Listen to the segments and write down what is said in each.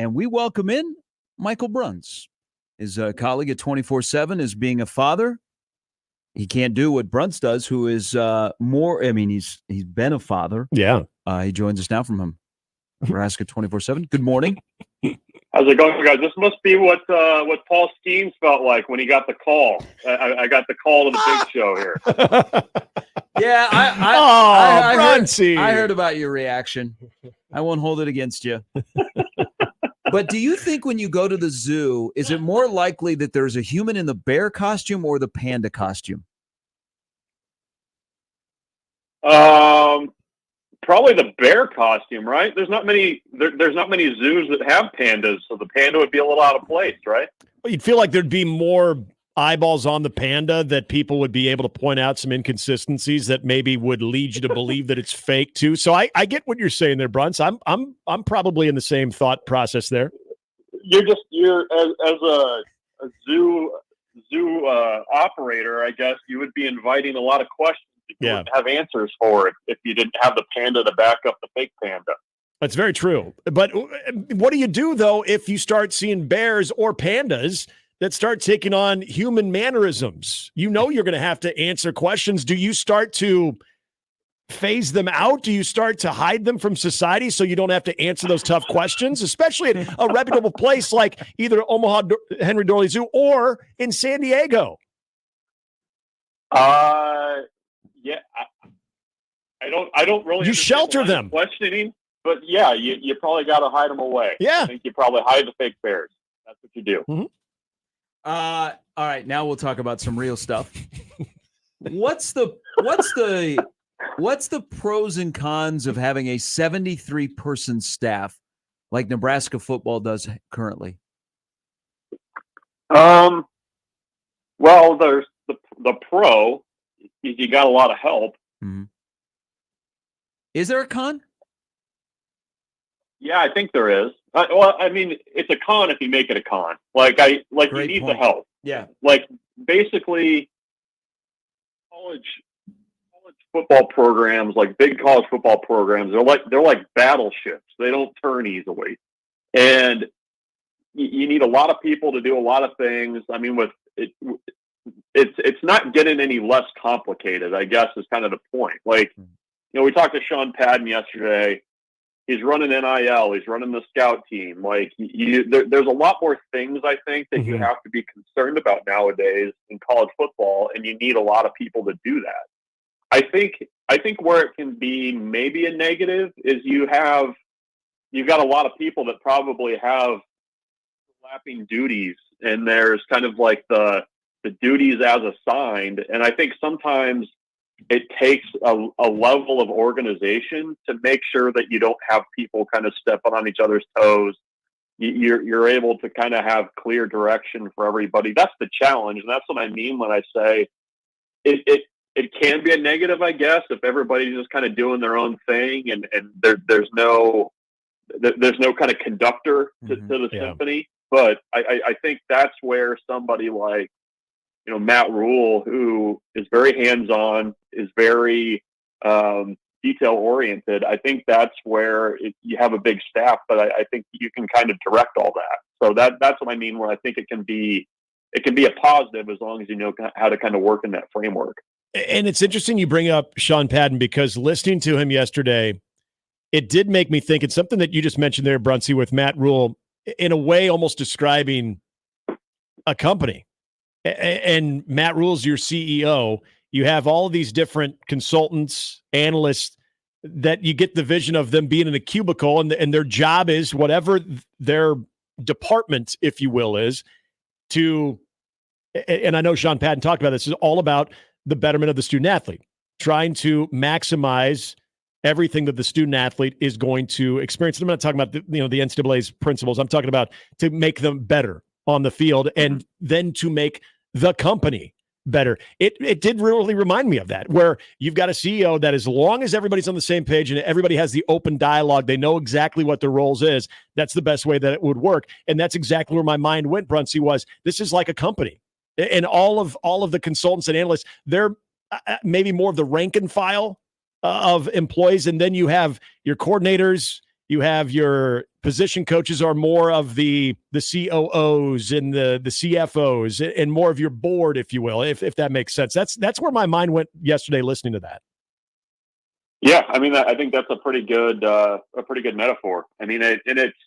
and we welcome in Michael Bruntz. His colleague at 247 is being a father. He can't do what Bruntz does, who is more. I mean, he's been a father. Yeah. He joins us now from him. Nebraska 247. Good morning. How's it going, guys? This must be what Paul Skeens felt like when he got the call. I got the call to the big show here. Yeah, I heard about your reaction. I won't hold it against you. But do you think when you go to the zoo, is it more likely that there's a human in the bear costume or the panda costume? Probably the bear costume, right? There's not many zoos that have pandas, so the panda would be a little out of place, right? Well, you'd feel like there'd be more eyeballs on the panda, that people would be able to point out some inconsistencies that maybe would lead you to believe that it's fake too. So I get what you're saying there, Bruntz. I'm probably in the same thought process there. You're as a zoo operator, I guess you would be inviting a lot of questions that you wouldn't have answers for if you didn't have the panda to back up the fake panda. That's very true. But what do you do though if you start seeing bears or pandas that start taking on human mannerisms? You know you're going to have to answer questions. Do you start to phase them out? Do you start to hide them from society so you don't have to answer those tough questions, especially at a reputable place like either Omaha Henry Dorley Zoo or in San Diego? Yeah, I don't really. You shelter them. Questioning, but yeah, you probably got to hide them away. Yeah, I think you probably hide the fake bears. That's what you do. Mm-hmm. All right, now we'll talk about some real stuff. What's the pros and cons of having a 73-person staff like Nebraska football does currently? Well, there's the pro. You got a lot of help. Mm-hmm. Is there a con? Yeah, I think there is. Well, I mean, it's a con if you make it a con. Like you need the help. Yeah. Like basically, college football programs, like big college football programs, they're like battleships. They don't turn easily, and you need a lot of people to do a lot of things. I mean, with it, it's not getting any less complicated, I guess, is kind of the point. Like, we talked to Sean Padden yesterday. He's running NIL. He's running the scout team. Like, there's a lot more things, I think, that you have to be concerned about nowadays in college football, and you need a lot of people to do that. I think where it can be maybe a negative is you've got a lot of people that probably have overlapping duties, and there's kind of like the duties as assigned. And I think sometimes it takes a level of organization to make sure that you don't have people kind of stepping on each other's toes. You're able to kind of have clear direction for everybody. That's the challenge. And that's what I mean when I say it can be a negative, I guess, if everybody's just kind of doing their own thing and there's no kind of conductor to the symphony. But I think that's where somebody like, Matt Rhule, who is very hands-on, is very detail oriented. I think that's where you have a big staff, but I think you can kind of direct all that. So that's what I mean, where I think it can be a positive as long as you know how to kind of work in that framework. And it's interesting you bring up Sean Padden, because listening to him yesterday, it did make me think. It's something that you just mentioned there, Bruntzy, with Matt Rhule, in a way almost describing a company. And Matt Rhule's your CEO. You have all of these different consultants, analysts, that you get the vision of them being in a cubicle, and their job is, whatever their department, if you will, is to, and I know Sean Padden talked about this, is all about the betterment of the student athlete, trying to maximize everything that the student athlete is going to experience. And I'm not talking about the NCAA's principles. I'm talking about to make them better on the field, and then to make the company better. It did really remind me of that, where you've got a CEO that, as long as everybody's on the same page and everybody has the open dialogue, they know exactly what their roles is. That's the best way that it would work. And that's exactly where my mind went, Bruntzy, was this is like a company. And all of the consultants and analysts, they're maybe more of the rank and file of employees. And then you have your coordinators, You have your position coaches are more of the COOs and the CFOs and more of your board, if you will, if that makes sense. That's where my mind went yesterday listening to that. Yeah, I mean, I think that's a pretty good metaphor. I mean, it's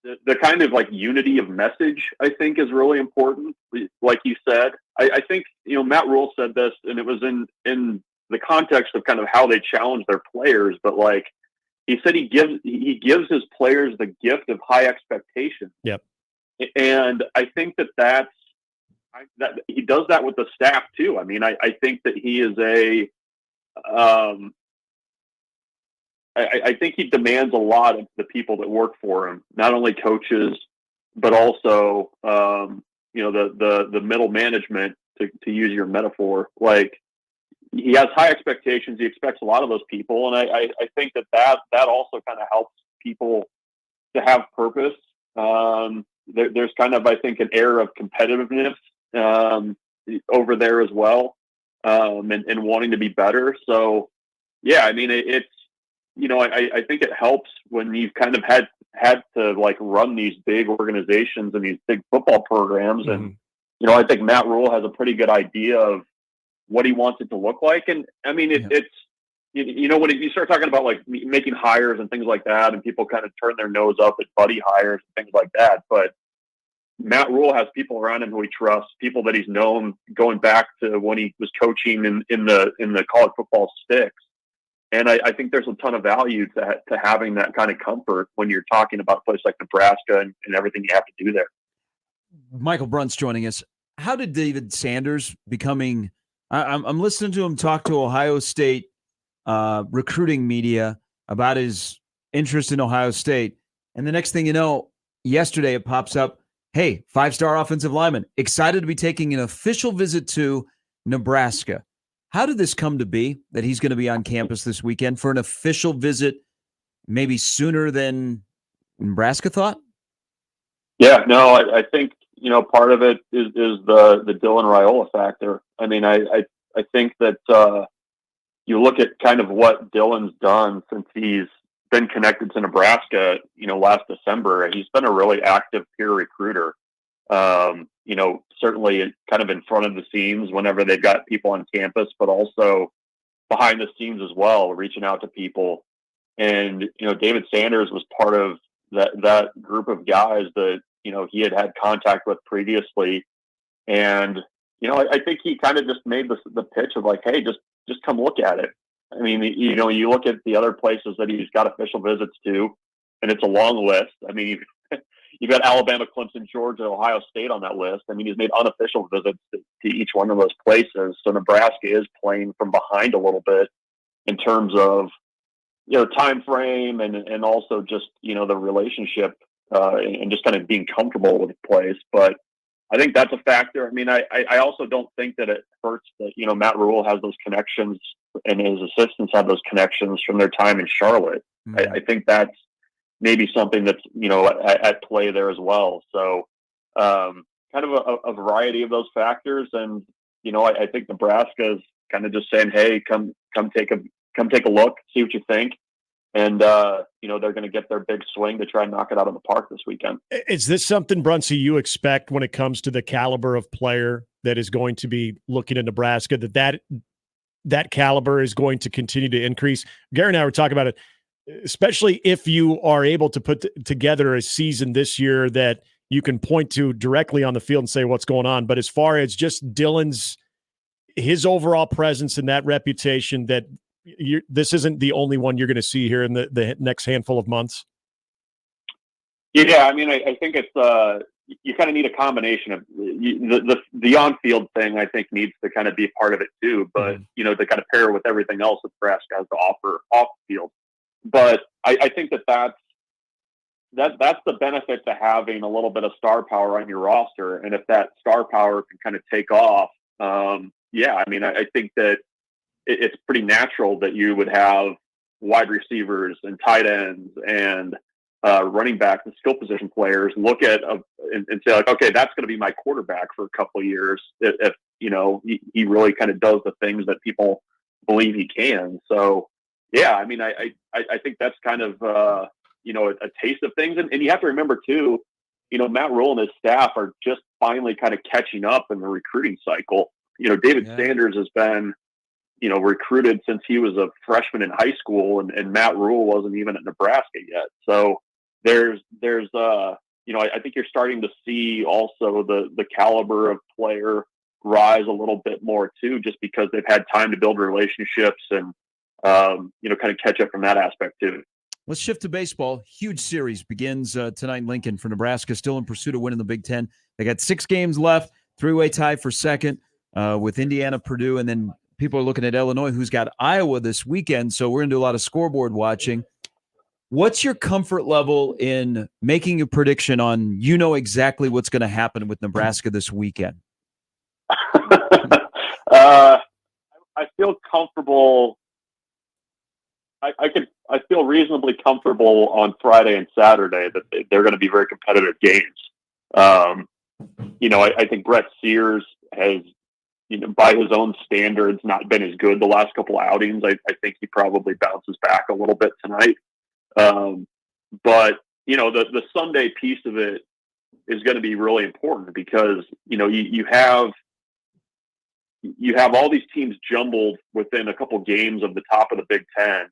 the kind of like unity of message, I think, is really important. Like you said, I think, Matt Rhule said this, and it was in the context of kind of how they challenge their players, but like he said, he gives his players the gift of high expectations. Yep. And I think that he does that with the staff too. I mean, I think that he is I think he demands a lot of the people that work for him, not only coaches, but also, the middle management, to use your metaphor. Like, he has high expectations. He expects a lot of those people. And I think that also kind of helps people to have purpose. There's kind of, I think, an air of competitiveness over there as well, and wanting to be better. So, yeah, I mean, it's, I think it helps when you've kind of had to like run these big organizations and these big football programs. And, I think Matt Rhule has a pretty good idea of what he wants it to look like. And I mean, it's, when you start talking about like making hires and things like that, and people kind of turn their nose up at buddy hires and things like that. But Matt Rhule has people around him who he trusts, people that he's known going back to when he was coaching in the college football sticks. And I think there's a ton of value to having that kind of comfort when you're talking about a place like Nebraska and everything you have to do there. Michael Bruntz joining us. How did David Sanders becoming I'm listening to him talk to Ohio State recruiting media about his interest in Ohio State. And the next thing you know, yesterday it pops up, hey, 5-star offensive lineman, excited to be taking an official visit to Nebraska. How did this come to be that he's going to be on campus this weekend for an official visit, maybe sooner than Nebraska thought? Yeah, no, I think, part of it is the Dylan Raiola factor. I mean, I think that you look at kind of what Dylan's done since he's been connected to Nebraska, last December. He's been a really active peer recruiter. Certainly kind of in front of the scenes whenever they've got people on campus, but also behind the scenes as well, reaching out to people. And, David Sanders was part of that group of guys that, he had contact with previously. And, I think he kind of just made the pitch of like, hey, just come look at it. I mean, you look at the other places that he's got official visits to, and it's a long list. I mean, you've got Alabama, Clemson, Georgia, Ohio State on that list. I mean, he's made unofficial visits to each one of those places. So Nebraska is playing from behind a little bit in terms of, time frame and also just, the relationship and just kind of being comfortable with the place. But I think that's a factor. I mean, I also don't think that it hurts that, Matt Rhule has those connections and his assistants have those connections from their time in Charlotte. Mm-hmm. I think that's maybe something that's, at play there as well. So kind of a variety of those factors. And, I think Nebraska is kind of just saying, hey, come take a look, see what you think. And, they're going to get their big swing to try and knock it out of the park this weekend. Is this something, Bruntzy, you expect when it comes to the caliber of player that is going to be looking at Nebraska, that caliber is going to continue to increase? Gary and I were talking about it, especially if you are able to put together a season this year that you can point to directly on the field and say what's going on. But as far as just his overall presence and that reputation, that this isn't the only one you're going to see here in the next handful of months. Yeah, I mean, I think it's you kind of need a combination of the on-field thing. I think needs to kind of be a part of it too, but to kind of pair with everything else that Nebraska has to offer off the field. But I think that's the benefit to having a little bit of star power on your roster, and if that star power can kind of take off, I mean, I think that it's pretty natural that you would have wide receivers and tight ends and running backs and skill position players look at and say like, okay, that's going to be my quarterback for a couple of years if he really kind of does the things that people believe he can. So yeah, I mean, I think that's kind of, a taste of things. And you have to remember too, Matt Rhule and his staff are just finally kind of catching up in the recruiting cycle. David Sanders has been, recruited since he was a freshman in high school, and Matt Rhule wasn't even at Nebraska yet. So there's I think you're starting to see also the caliber of player rise a little bit more too, just because they've had time to build relationships and, kind of catch up from that aspect too. Let's shift to baseball. Huge series begins tonight in Lincoln for Nebraska, still in pursuit of winning the Big Ten. They got 6 games left, 3-way tie for second with Indiana, Purdue, and then people are looking at Illinois, who's got Iowa this weekend. So we're going to do a lot of scoreboard watching. What's your comfort level in making a prediction on exactly what's going to happen with Nebraska this weekend? I feel comfortable. I feel reasonably comfortable on Friday and Saturday that they're going to be very competitive games. I think Brett Sears has, by his own standards, not been as good the last couple outings. I think he probably bounces back a little bit tonight. But the Sunday piece of it is going to be really important because, you have all these teams jumbled within a couple games of the top of the Big Ten.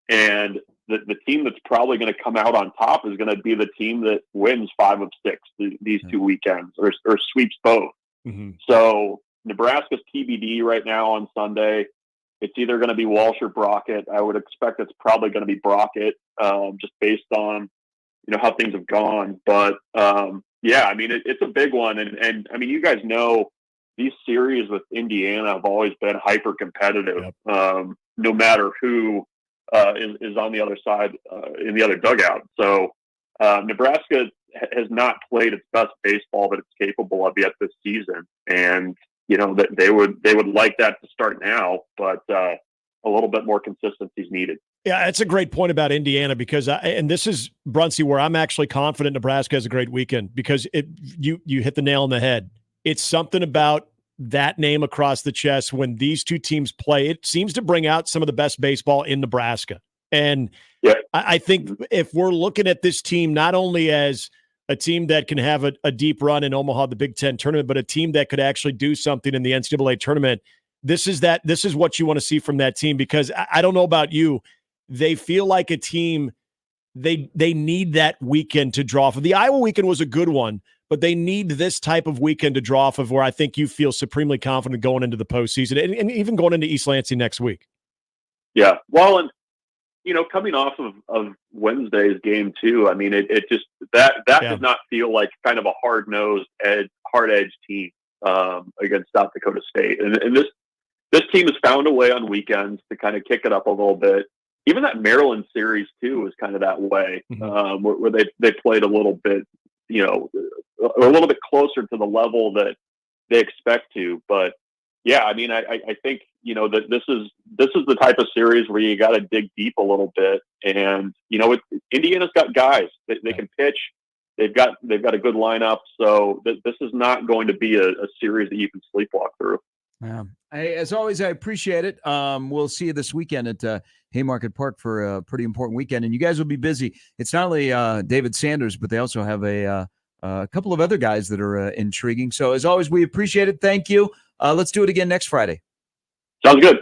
And the team that's probably going to come out on top is going to be the team that wins 5 of 6 these 2 weekends or sweeps both. Mm-hmm. So Nebraska's TBD right now on Sunday. It's either going to be Walsh or Brockett. I would expect it's probably going to be Brockett, just based on, how things have gone. But it's a big one. And I mean, you guys know these series with Indiana have always been hyper competitive, no matter who is on the other side in the other dugout. So Nebraska has not played its best baseball that it's capable of yet this season, and that they would like that to start now, but a little bit more consistency is needed. Yeah, it's a great point about Indiana because, and this is Bruntzy, where I'm actually confident Nebraska has a great weekend because you hit the nail on the head. It's something about that name across the chest when these two teams play. It seems to bring out some of the best baseball in Nebraska. And I think if we're looking at this team not only as a team that can have a deep run in Omaha, the Big Ten tournament, but a team that could actually do something in the NCAA tournament, this is what you want to see from that team, because I don't know about you. They feel like a team, they need that weekend to draw off of. The Iowa weekend was a good one, but they need this type of weekend to draw off of, where I think you feel supremely confident going into the postseason and even going into East Lansing next week. Yeah. Well, and, coming off of Wednesday's game too, I mean, it just, that did not feel like kind of a hard-nosed, hard-edged team against South Dakota State. And this team has found a way on weekends to kind of kick it up a little bit. Even that Maryland series too was kind of that way, where they played a little bit, a little bit closer to the level that they expect to. But yeah, I mean, I think, that this is the type of series where you got to dig deep a little bit. And, Indiana's got guys they can pitch. They've got a good lineup. So this is not going to be a series that you can sleepwalk through. Yeah. As always, I appreciate it. We'll see you this weekend at Haymarket Park for a pretty important weekend. And you guys will be busy. It's not only David Sanders, but they also have a couple of other guys that are intriguing. So as always, we appreciate it. Thank you. Let's do it again next Friday. Sounds good.